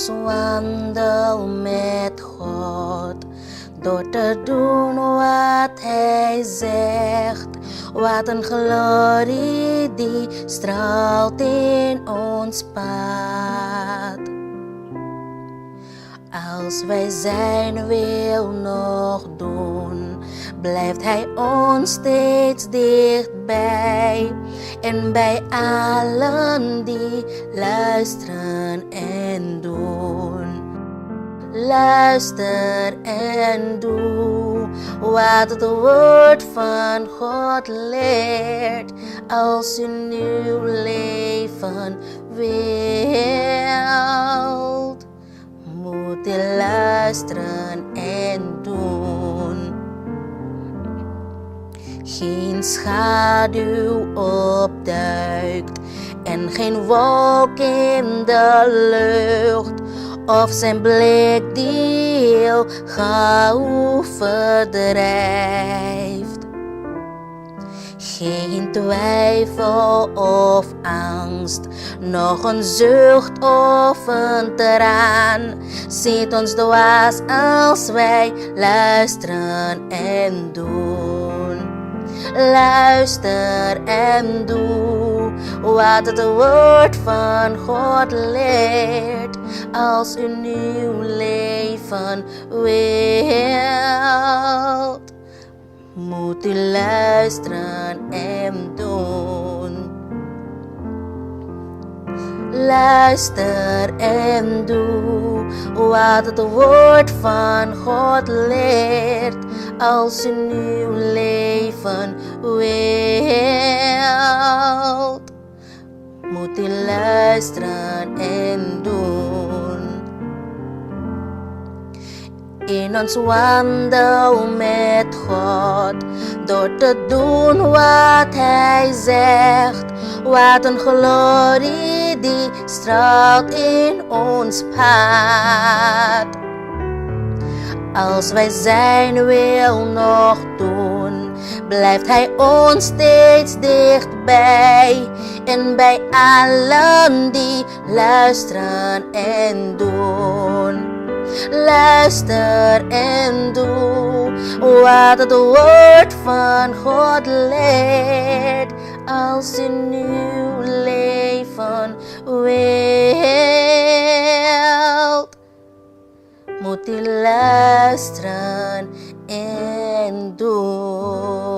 ons wandel met God, door te doen wat Hij zegt. Wat een glorie die straalt in ons pad. Als wij zijn wil nog doen, blijft Hij ons steeds dichtbij. En bij allen die luisteren en doen. Luister en doe wat het woord van God leert. Als u nieuw leven wilt, moet u luisteren en doen. Geen schaduw opduikt en geen wolk in de lucht, of zijn blik die heel gauw verdrijft. Geen twijfel of angst, nog een zucht of een traan ziet ons dwars als wij luisteren en doen. Luister en doe wat het woord van God leert. Als u nieuw leven wilt, moet u luisteren en doen. Luister en doe wat het woord van God leert. Als u nieuw leven wilt, moet u luisteren en doen. In ons wandel met God, door te doen wat Hij zegt. Wat een glorie die straalt in ons pad. Als wij zijn wil nog doen, blijft Hij ons steeds dichtbij. En bij allen die luisteren en doen. Luister en doe wat het woord van God leert. Als u nieuw leven wilt, moet u luisteren en doen.